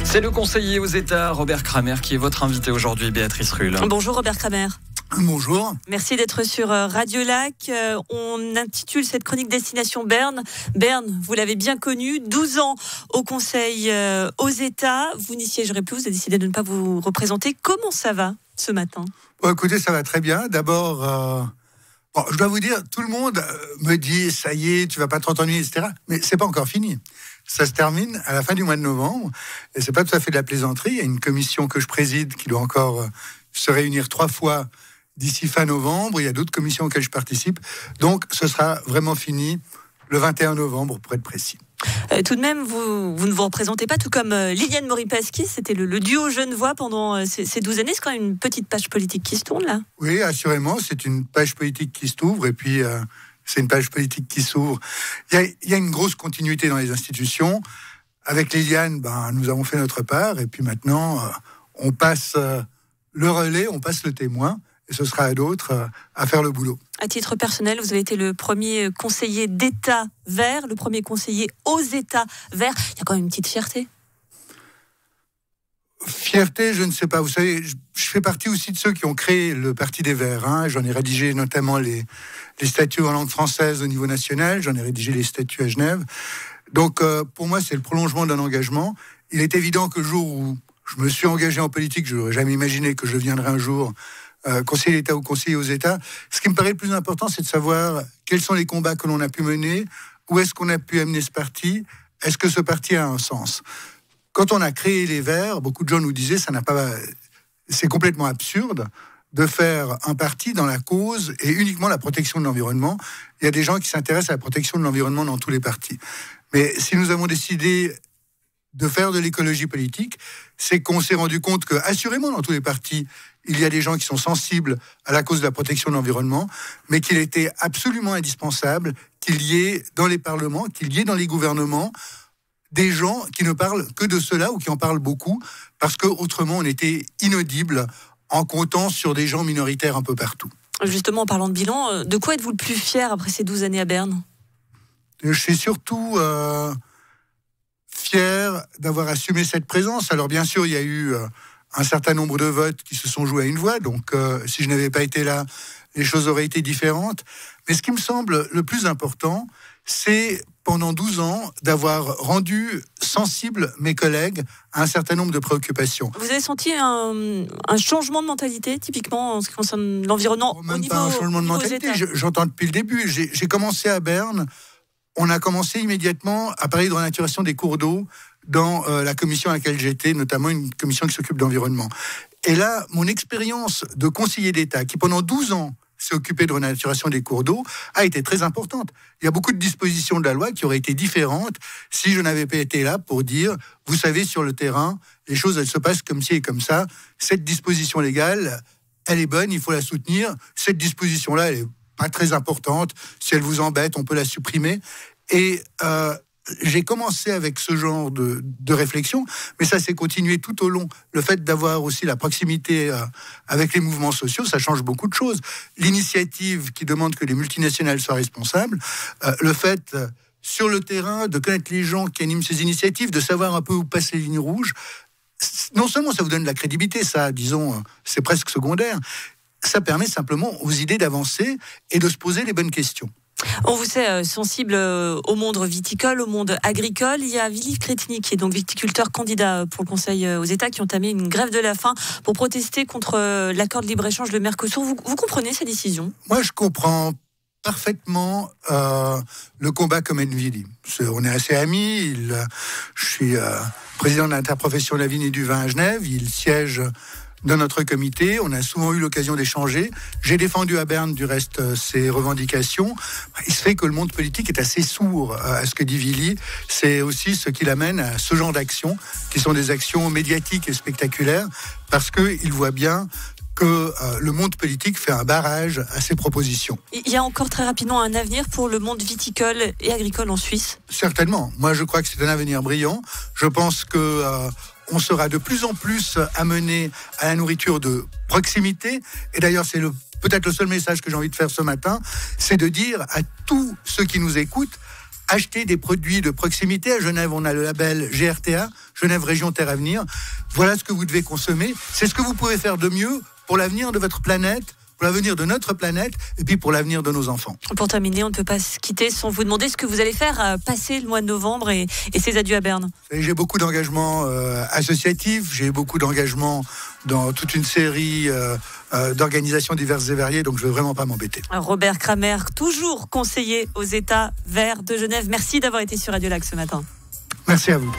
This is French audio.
C'est le conseiller aux États, Robert Kramer, qui est votre invité aujourd'hui, Béatrice Rulle. Bonjour Robert Kramer. Bonjour. Merci d'être sur Radio Lac. On intitule cette chronique Destination Berne. Berne, vous l'avez bien connu, 12 ans au Conseil aux États. Vous n'y siégerez plus, vous avez décidé de ne pas vous représenter. Comment ça va ce matin ? Bon, écoutez, ça va très bien. D'abord, je dois vous dire, tout le monde me dit, ça y est, tu vas pas trop t'ennuyer, etc. Mais c'est pas encore fini. Ça se termine à la fin du mois de novembre. Et c'est pas tout à fait de la plaisanterie. Il y a une commission que je préside qui doit encore se réunir 3 fois d'ici fin novembre. Il y a d'autres commissions auxquelles je participe. Donc, ce sera vraiment fini le 21 novembre, pour être précis. Tout de même, vous ne vous représentez pas, tout comme Liliane Moripaski. C'était le duo Genevois pendant ces 12 années. C'est quand même une petite page politique qui se tourne, là. Oui, assurément, c'est une page politique qui s'ouvre. Et puis, c'est une page politique qui s'ouvre. Il y a une grosse continuité dans les institutions. Avec Liliane, nous avons fait notre part. Et puis maintenant, on passe le relais, on passe le témoin. Et ce sera à d'autres à faire le boulot. À titre personnel, vous avez été le premier conseiller d'État vert, le premier conseiller aux États verts. Il y a quand même une petite fierté. Fierté, je ne sais pas. Vous savez, je fais partie aussi de ceux qui ont créé le Parti des Verts. J'en ai rédigé notamment les statuts en langue française au niveau national. J'en ai rédigé les statuts à Genève. Donc, pour moi, c'est le prolongement d'un engagement. Il est évident que le jour où je me suis engagé en politique, je n'aurais jamais imaginé que je deviendrais un jour conseiller d'État ou conseiller aux États. Ce qui me paraît le plus important, c'est de savoir quels sont les combats que l'on a pu mener, où est-ce qu'on a pu amener ce parti, est-ce que ce parti a un sens. Quand on a créé les Verts, beaucoup de gens nous disaient c'est complètement absurde de faire un parti dans la cause et uniquement la protection de l'environnement. Il y a des gens qui s'intéressent à la protection de l'environnement dans tous les partis. Mais si nous avons décidé de faire de l'écologie politique, c'est qu'on s'est rendu compte que, assurément, dans tous les partis, il y a des gens qui sont sensibles à la cause de la protection de l'environnement, mais qu'il était absolument indispensable qu'il y ait dans les parlements, qu'il y ait dans les gouvernements, des gens qui ne parlent que de cela ou qui en parlent beaucoup, parce qu'autrement, on était inaudible en comptant sur des gens minoritaires un peu partout. Justement, en parlant de bilan, de quoi êtes-vous le plus fier après ces 12 années à Berne ? Je suis surtout fier d'avoir assumé cette présence. Alors bien sûr, il y a eu un certain nombre de votes qui se sont joués à une voix, donc si je n'avais pas été là, les choses auraient été différentes. Mais ce qui me semble le plus important, c'est pendant 12 ans d'avoir rendu sensibles mes collègues à un certain nombre de préoccupations. Vous avez senti un changement de mentalité, typiquement en ce qui concerne l'environnement Même pas un changement de mentalité, j'entends depuis le début. J'ai commencé à Berne. On a commencé immédiatement à parler de renaturation des cours d'eau dans la commission à laquelle j'étais, notamment une commission qui s'occupe d'environnement. Et là, mon expérience de conseiller d'État, qui pendant 12 ans s'est occupé de renaturation des cours d'eau, a été très importante. Il y a beaucoup de dispositions de la loi qui auraient été différentes si je n'avais pas été là pour dire, vous savez, sur le terrain, les choses, elles se passent comme ci et comme ça. Cette disposition légale, elle est bonne, il faut la soutenir. Cette disposition-là, elle est pas très importante. Si elle vous embête, on peut la supprimer. Et j'ai commencé avec ce genre de réflexion, mais ça s'est continué tout au long. Le fait d'avoir aussi la proximité avec les mouvements sociaux, ça change beaucoup de choses. L'initiative qui demande que les multinationales soient responsables, le fait sur le terrain de connaître les gens qui animent ces initiatives, de savoir un peu où passent les lignes rouges, non seulement ça vous donne de la crédibilité, ça, disons, c'est presque secondaire, ça permet simplement aux idées d'avancer et de se poser les bonnes questions. On vous sait sensible au monde viticole, au monde agricole. Il y a Willy Crétigny, qui est donc viticulteur candidat pour le Conseil aux États, qui ont entamé une grève de la faim pour protester contre l'accord de libre-échange, le Mercosur. Vous comprenez ces décisions ? Moi, je comprends parfaitement le combat que mène Willy. On est assez amis. Je suis président de l'interprofession de la vigne et du vin à Genève. Il siège dans notre comité. On a souvent eu l'occasion d'échanger. J'ai défendu à Berne, du reste, ses revendications. Il se fait que le monde politique est assez sourd à ce que dit Willy. C'est aussi ce qui l'amène à ce genre d'actions, qui sont des actions médiatiques et spectaculaires, parce qu'il voit bien que le monde politique fait un barrage à ses propositions. Il y a encore très rapidement un avenir pour le monde viticole et agricole en Suisse ? Certainement. Moi, je crois que c'est un avenir brillant. Je pense que on sera de plus en plus amené à la nourriture de proximité. Et d'ailleurs, c'est peut-être le seul message que j'ai envie de faire ce matin, c'est de dire à tous ceux qui nous écoutent, acheter des produits de proximité. À Genève, on a le label GRTA, Genève Région Terre Avenir. Voilà ce que vous devez consommer. C'est ce que vous pouvez faire de mieux pour l'avenir de votre planète, pour l'avenir de notre planète et puis pour l'avenir de nos enfants. Pour terminer, on ne peut pas se quitter sans vous demander ce que vous allez faire passer le mois de novembre et ces adieux à Berne. J'ai beaucoup d'engagements associatifs, j'ai beaucoup d'engagements dans toute une série d'organisations diverses et variées, donc je ne veux vraiment pas m'embêter. Robert Kramer, toujours conseiller aux États verts de Genève. Merci d'avoir été sur Radio Lac ce matin. Merci à vous.